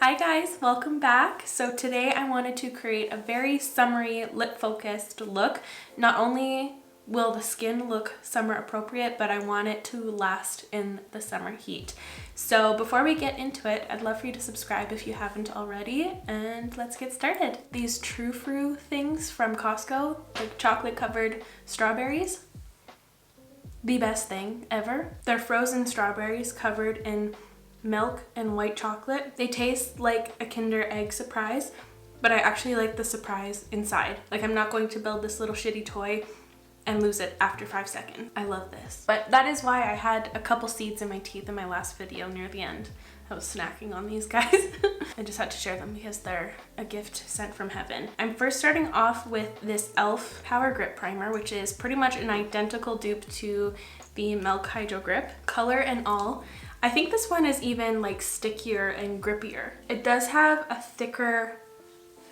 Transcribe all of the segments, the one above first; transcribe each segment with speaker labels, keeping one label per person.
Speaker 1: Hi guys, welcome back. So today I wanted to create a very summery lip focused look. Not only will the skin look summer appropriate, but I want it to last in the summer heat. So before we get into it, I'd love for you to subscribe if you haven't already, and let's get started. These True Fruit things from Costco, like chocolate covered strawberries, the best thing ever. They're frozen strawberries covered in milk and white chocolate. They taste like a Kinder Egg surprise, but I actually like the surprise inside. Like, I'm not going to build this little shitty toy and lose it after 5 seconds. I love this. But that is why I had a couple seeds in my teeth in my last video near the end. I was snacking on these guys. I just had to share them because they're a gift sent from heaven. I'm first starting off with this e.l.f. Power Grip Primer, which is pretty much an identical dupe to the Milk Hydro Grip, color and all. I think this one is even like stickier and grippier. It does have a thicker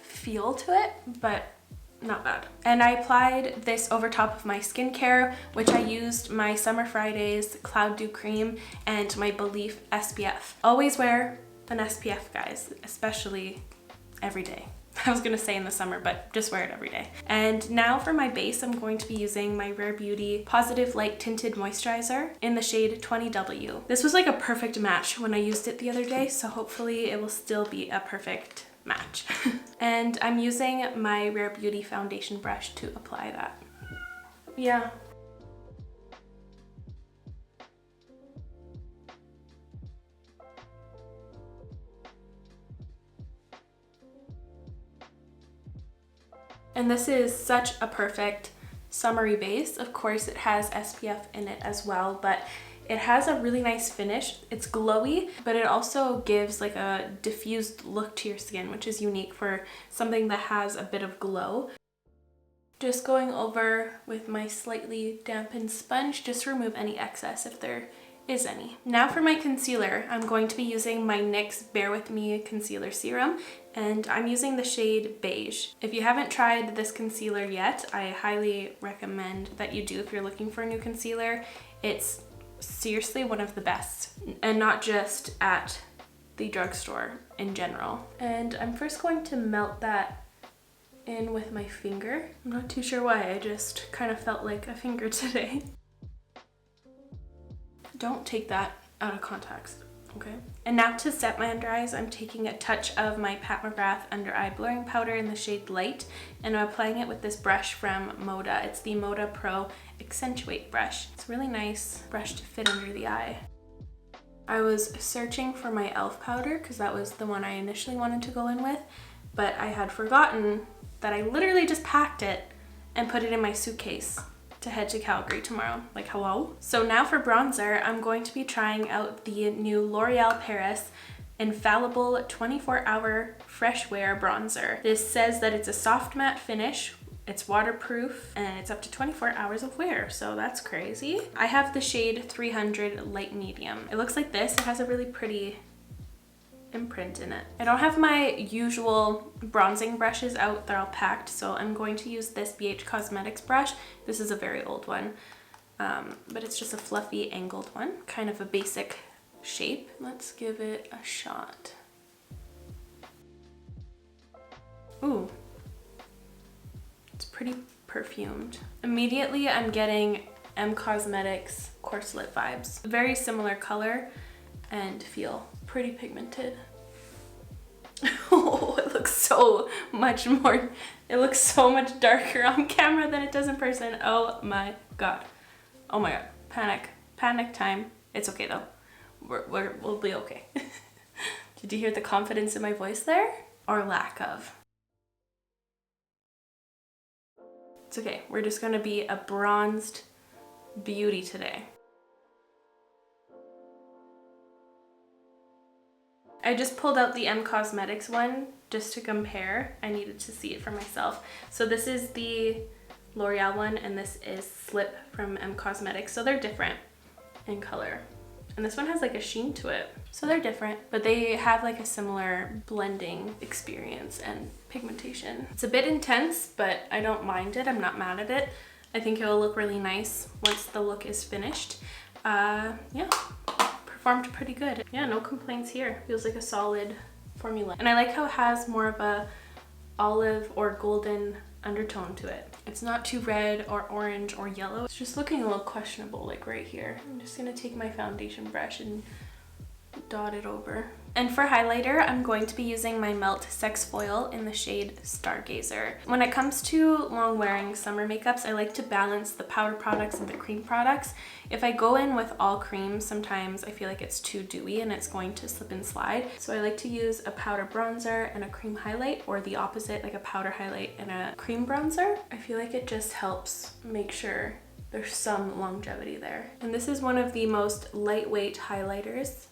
Speaker 1: feel to it, but not bad. And I applied this over top of my skincare, which I used my Summer Fridays Cloud Dew Cream and my Belief SPF. Always wear an SPF, guys, especially every day. I was gonna say in the summer, but just wear it every day. And now for my base, I'm going to be using my Rare Beauty Positive Light Tinted Moisturizer in the shade 20W. This was like a perfect match when I used it the other day, so hopefully it will still be a perfect match. And I'm using my Rare Beauty foundation brush to apply that. Yeah. And this is such a perfect summery base. Of course, it has SPF in it as well, but it has a really nice finish. It's glowy, but it also gives like a diffused look to your skin, which is unique for something that has a bit of glow. Just going over with my slightly dampened sponge, just to remove any excess if there is any. Now for my concealer, I'm going to be using my NYX Bear With Me Concealer Serum, and I'm using the shade Beige. If you haven't tried this concealer yet, I highly recommend that you do if you're looking for a new concealer. It's seriously one of the best, and not just at the drugstore in general. And I'm first going to melt that in with my finger. I'm not too sure why, I just kind of felt like a finger today. Don't take that out of context, okay? And now to set my under eyes, I'm taking a touch of my Pat McGrath Under Eye Blurring Powder in the shade Light, and I'm applying it with this brush from Moda. It's the Moda Pro Accentuate brush. It's a really nice brush to fit under the eye. I was searching for my e.l.f. powder because that was the one I initially wanted to go in with, but I had forgotten that I literally just packed it and put it in my suitcase to head to Calgary tomorrow. Like, hello? So now for bronzer, I'm going to be trying out the new L'Oreal Paris Infallible 24-Hour Fresh Wear Bronzer. This says that it's a soft matte finish, it's waterproof, and it's up to 24 hours of wear, so that's crazy. I have the shade 300 Light Medium. It looks like this. It has a really pretty imprint in it. I don't have my usual bronzing brushes out, they're all packed, so I'm going to use this BH Cosmetics brush. This is a very old one, but it's just a fluffy angled one, kind of a basic shape. Let's give it a shot. Ooh, it's pretty perfumed. Immediately I'm getting M Cosmetics Coarse Lip vibes. Very similar color and feel. Pretty pigmented. Oh, it looks so much more, it looks so much darker on camera than it does in person. Oh my god. Oh my god. Panic time. It's okay though. We'll be okay. Did you hear the confidence in my voice there? Or lack of? It's okay. We're just gonna be a bronzed beauty today. I just pulled out the M Cosmetics one just to compare. I needed to see it for myself. So this is the L'Oreal one, and this is Slip from M Cosmetics. So they're different in color. And this one has like a sheen to it. So they're different, but they have like a similar blending experience and pigmentation. It's a bit intense, but I don't mind it. I'm not mad at it. I think it will look really nice once the look is finished. Yeah. Performed pretty good. Yeah, no complaints here. Feels like a solid formula. And I like how it has more of a olive or golden undertone to it. It's not too red or orange or yellow. It's just looking a little questionable, like right here. I'm just gonna take my foundation brush and dot it over. And for highlighter, I'm going to be using my Melt Sex Foil in the shade Stargazer. When it comes to long wearing summer makeups, I like to balance the powder products and the cream products. If I go in with all cream, sometimes I feel like it's too dewy and it's going to slip and slide. So I like to use a powder bronzer and a cream highlight, or the opposite, like a powder highlight and a cream bronzer. I feel like it just helps make sure there's some longevity there. And this is one of the most lightweight highlighters.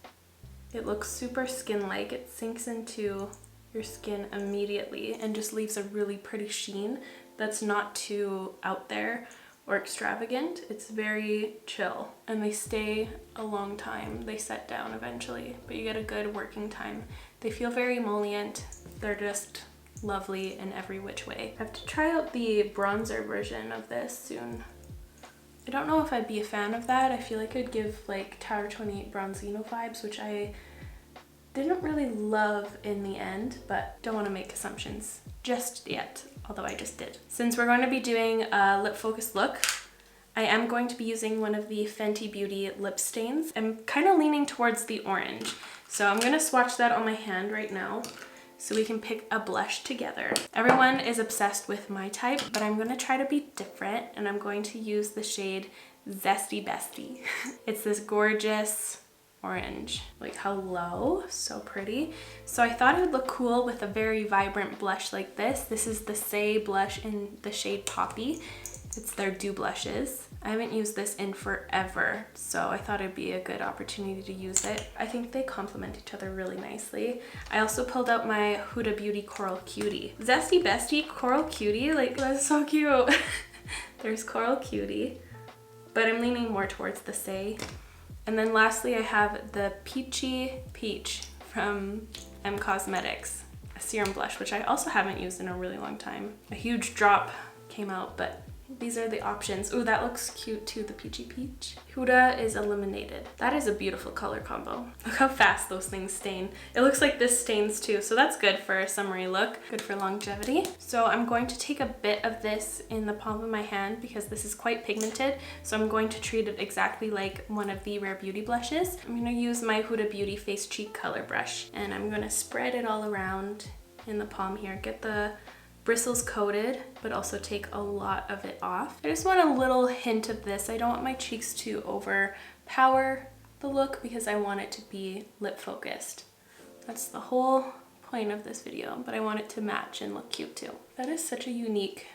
Speaker 1: It looks super skin-like. It sinks into your skin immediately and just leaves a really pretty sheen that's not too out there or extravagant. It's very chill, and they stay a long time. They set down eventually, but you get a good working time. They feel very emollient. They're just lovely in every which way. I have to try out the bronzer version of this soon. I don't know if I'd be a fan of that. I feel like it'd give like Tower 28 Bronzino vibes, which I didn't really love in the end, but don't want to make assumptions just yet, although I just did. Since we're going to be doing a lip focus look, I am going to be using one of the Fenty Beauty lip stains. I'm kind of leaning towards the orange, so I'm going to swatch that on my hand right now so we can pick a blush together. Everyone is obsessed with my type, but I'm gonna try to be different, and I'm going to use the shade Zesty Bestie. It's this gorgeous orange. Like, hello, so pretty. So I thought it would look cool with a very vibrant blush like this. This is the Say blush in the shade Poppy. It's their Dew blushes. I haven't used this in forever, so I thought it'd be a good opportunity to use it. I think they complement each other really nicely. I also pulled out my Huda Beauty Coral Cutie. Zesty Bestie Coral Cutie, like, that's so cute. There's Coral Cutie, but I'm leaning more towards the Say. And then lastly, I have the Peachy Peach from M Cosmetics, a serum blush, which I also haven't used in a really long time. A huge drop came out, but these are the options. Ooh, that looks cute too, the Peachy Peach. Huda is Eliminated. That is a beautiful color combo. Look how fast those things stain. It looks like this stains too, so that's good for a summery look, good for longevity. So I'm going to take a bit of this in the palm of my hand because this is quite pigmented, so I'm going to treat it exactly like one of the Rare Beauty blushes. I'm gonna use my Huda Beauty Face Cheek Color Brush, and I'm gonna spread it all around in the palm here. Get the bristles coated, but also take a lot of it off. I just want a little hint of this. I don't want my cheeks to overpower the look because I want it to be lip focused. That's the whole point of this video, but I want it to match and look cute too. That is such a unique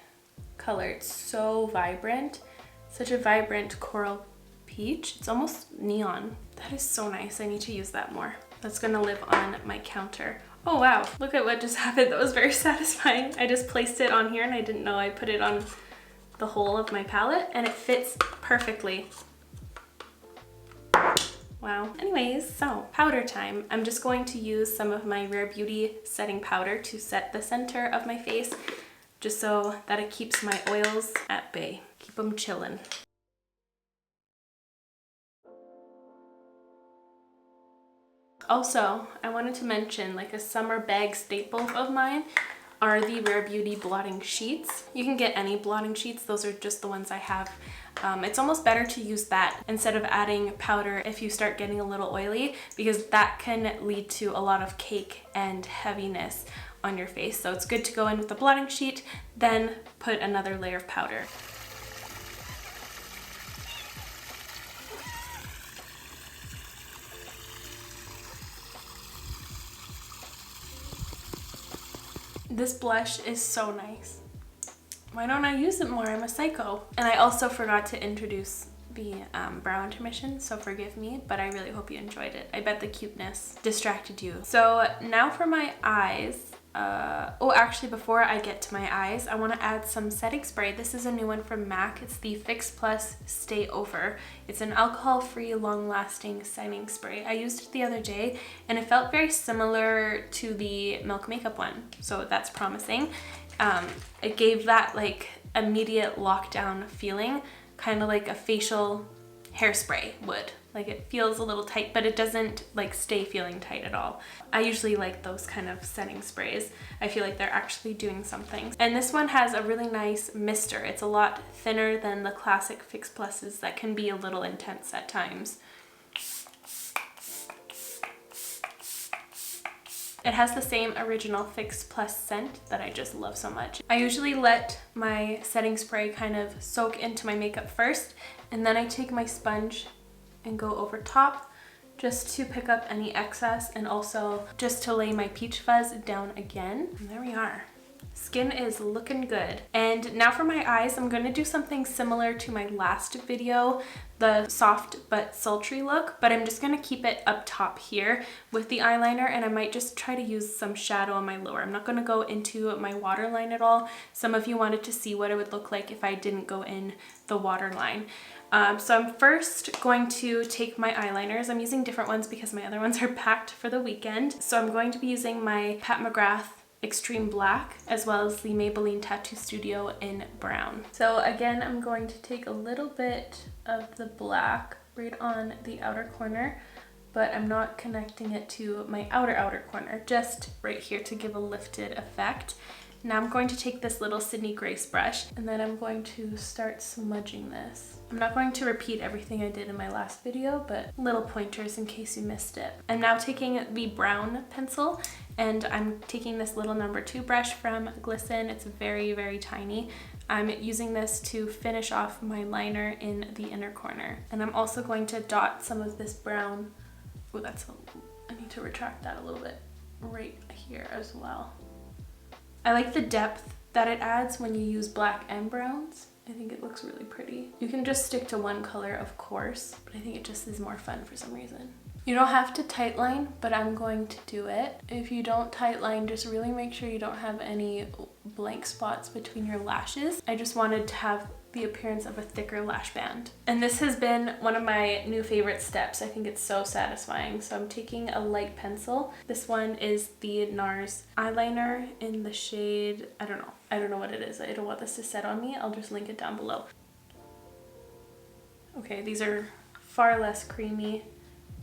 Speaker 1: color. It's so vibrant, such a vibrant coral peach. It's almost neon. That is so nice. I need to use that more. That's gonna live on my counter. Oh wow, look at what just happened. That was very satisfying. I just placed it on here and I didn't know I put it on the whole of my palette, and it fits perfectly. Wow. Anyways, so powder time. I'm just going to use some of my Rare Beauty setting powder to set the center of my face, just so that it keeps my oils at bay. Keep them chillin'. Also, I wanted to mention, like, a summer bag staple of mine are the Rare Beauty blotting sheets. You can get any blotting sheets. Those are just the ones I have. It's almost better to use that instead of adding powder if you start getting a little oily, because that can lead to a lot of cake and heaviness on your face. So it's good to go in with the blotting sheet, then put another layer of powder. This blush is so nice. Why don't I use it more? I'm a psycho. And I also forgot to introduce the brow intermission, so forgive me, but I really hope you enjoyed it. I bet the cuteness distracted you. So now for my eyes. Oh, actually, before I get to my eyes, I want to add some setting spray. This is a new one from MAC. It's the Fix Plus Stay Over. It's an alcohol-free, long-lasting setting spray. I used it the other day, and it felt very similar to the Milk Makeup one, so that's promising. It gave that, like, immediate lockdown feeling, kind of like a facial hairspray would. Like it feels a little tight, but it doesn't like stay feeling tight at all. I usually like those kind of setting sprays. I feel like they're actually doing something. And this one has a really nice mister. It's a lot thinner than the classic Fix Pluses that can be a little intense at times. It has the same original Fix Plus scent that I just love so much. I usually let my setting spray kind of soak into my makeup first, and then I take my sponge and go over top just to pick up any excess and also just to lay my peach fuzz down again. And there we are. Skin is looking good. And now for my eyes, I'm going to do something similar to my last video, the soft but sultry look, but I'm just going to keep it up top here with the eyeliner, and I might just try to use some shadow on my lower. I'm not going to go into my waterline at all. Some of you wanted to see what it would look like if I didn't go in the waterline. So I'm first going to take my eyeliners. I'm using different ones because my other ones are packed for the weekend. So I'm going to be using my Pat McGrath Extreme Black as well as the Maybelline Tattoo Studio in brown. So again, I'm going to take a little bit of the black right on the outer corner, but I'm not connecting it to my outer corner, just right here to give a lifted effect. Now I'm going to take this little Sydney Grace brush and then I'm going to start smudging this. I'm not going to repeat everything I did in my last video, but little pointers in case you missed it. I'm now taking the brown pencil and I'm taking this little number 2 brush from Glisten. It's very, very tiny. I'm using this to finish off my liner in the inner corner. And I'm also going to dot some of this brown. Oh, I need to retract that a little bit right here as well. I like the depth that it adds when you use black and browns. I think it looks really pretty. You can just stick to one color, of course, but I think it just is more fun for some reason. You don't have to tightline, but I'm going to do it. If you don't tightline, just really make sure you don't have any blank spots between your lashes. I just wanted to have the appearance of a thicker lash band. And this has been one of my new favorite steps. I think it's so satisfying. So I'm taking a light pencil. This one is the NARS eyeliner in the shade, I don't know what it is. I don't want this to set on me. I'll just link it down below. Okay, these are far less creamy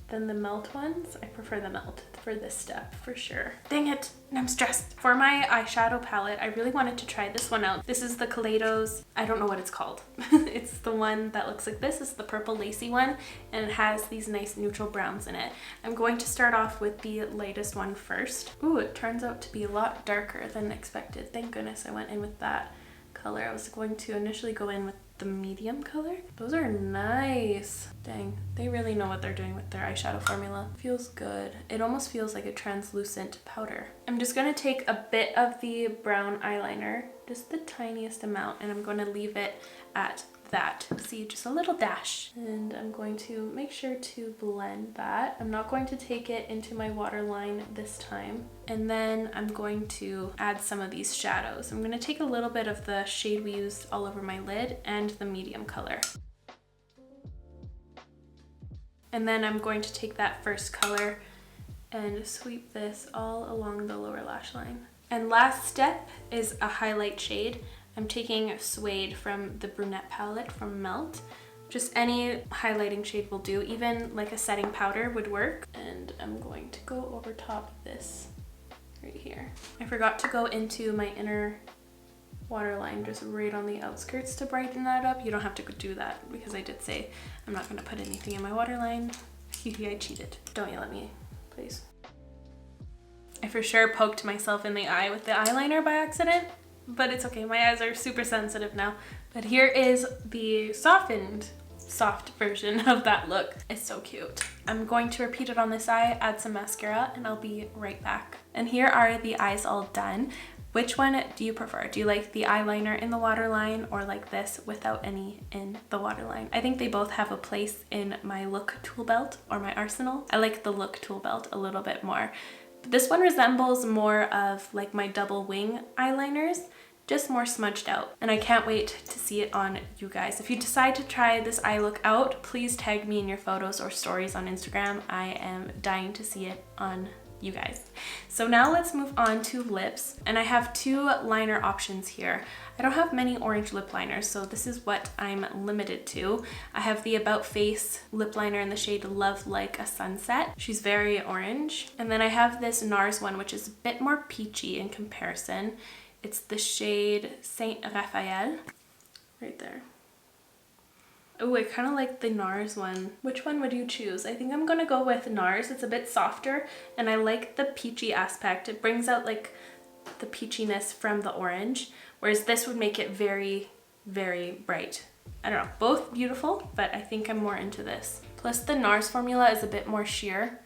Speaker 1: than the melt ones. I prefer the melt for this step for sure. Dang it, I'm stressed. For my eyeshadow palette, I really wanted to try this one out. This is the Kaleidos, I don't know what it's called. It's the one that looks like this. It's the purple lacy one, and it has these nice neutral browns in it. I'm going to start off with the lightest one first. Ooh, it turns out to be a lot darker than expected. Thank goodness I went in with that color. I was going to initially go in with the medium color. Those are nice. Dang, they really know what they're doing with their eyeshadow formula. Feels good. It almost feels like a translucent powder. I'm just going to take a bit of the brown eyeliner, just the tiniest amount, and I'm going to leave it at that. See, just a little dash. And I'm going to make sure to blend that. I'm not going to take it into my waterline this time. And then I'm going to add some of these shadows. I'm going to take a little bit of the shade we used all over my lid and the medium color. And then I'm going to take that first color and sweep this all along the lower lash line. And last step is a highlight shade. I'm taking Suede from the Brunette palette from Melt. Just any highlighting shade will do, even like a setting powder would work. And I'm going to go over top of this right here. I forgot to go into my inner waterline, just right on the outskirts to brighten that up. You don't have to do that because I did say I'm not gonna put anything in my waterline. I cheated. Don't yell at me, please. I for sure poked myself in the eye with the eyeliner by accident. But it's okay, my eyes are super sensitive now. But here is the softened, soft version of that look. It's so cute. I'm going to repeat it on this eye, add some mascara, and I'll be right back. And here are the eyes all done. Which one do you prefer? Do you like the eyeliner in the waterline or like this without any in the waterline? I think they both have a place in my look tool belt or my arsenal. I like the look tool belt a little bit more. This one resembles more of like my double wing eyeliners, just more smudged out. And I can't wait to see it on you guys. If you decide to try this eye look out, please tag me in your photos or stories on Instagram. I am dying to see it on you guys. So now let's move on to lips, and I have 2 liner options here. I don't have many orange lip liners, so this is what I'm limited to. I have the About Face lip liner in the shade Love Like a Sunset. She's very orange. And then I have this NARS one, which is a bit more peachy in comparison. It's the shade Saint Raphael, right there. Oh, I kind of like the NARS one. Which one would you choose? I think I'm gonna go with NARS. It's a bit softer, and I like the peachy aspect. It brings out like the peachiness from the orange, whereas this would make it very, very bright. I don't know, both beautiful, but I think I'm more into this. Plus the NARS formula is a bit more sheer.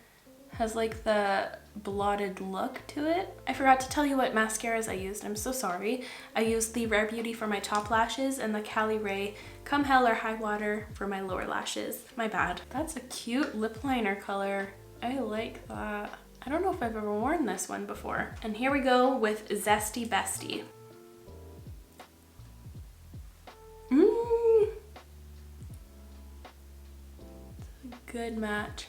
Speaker 1: Has like the blotted look to it. I forgot to tell you what mascaras I used. I'm so sorry. I used the Rare Beauty for my top lashes and the Cali Ray Come Hell or High Water for my lower lashes. My bad. That's a cute lip liner color. I like that. I don't know if I've ever worn this one before. And here we go with Zesty Bestie. Good match.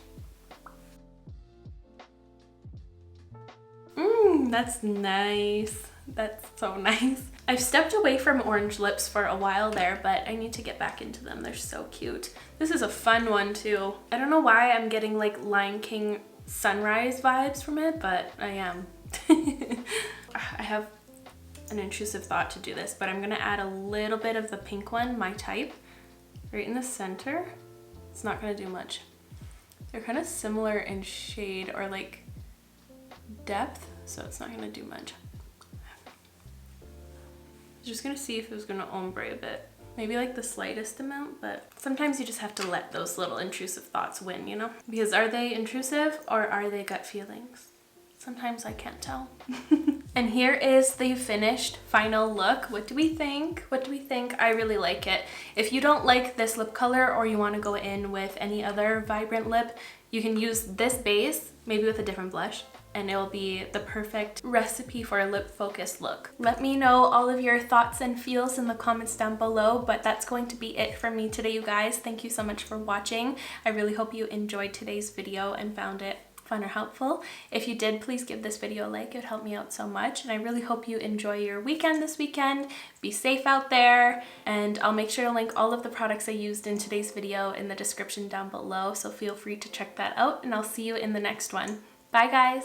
Speaker 1: That's nice. That's so nice. I've stepped away from orange lips for a while there, but I need to get back into them. They're so cute. This is a fun one too. I don't know why I'm getting like Lion King sunrise vibes from it, but I am. I have an intrusive thought to do this, but I'm gonna add a little bit of the pink one, My Type, right in the center. It's not gonna do much. They're kind of similar in shade or like depth, so it's not gonna do much. I was just gonna see if it was gonna ombre a bit. Maybe like the slightest amount, but sometimes you just have to let those little intrusive thoughts win, you know? Because are they intrusive or are they gut feelings? Sometimes I can't tell. And here is the finished final look. What do we think? What do we think? I really like it. If you don't like this lip color or you want to go in with any other vibrant lip, you can use this base, maybe with a different blush, and it will be the perfect recipe for a lip focused look. Let me know all of your thoughts and feels in the comments down below, but that's going to be it for me today, you guys. Thank you so much for watching. I really hope you enjoyed today's video and found it fun or helpful. If you did, please give this video a like. It would help me out so much, and I really hope you enjoy your weekend this weekend. Be safe out there, and I'll make sure to link all of the products I used in today's video in the description down below, so feel free to check that out, and I'll see you in the next one. Bye guys!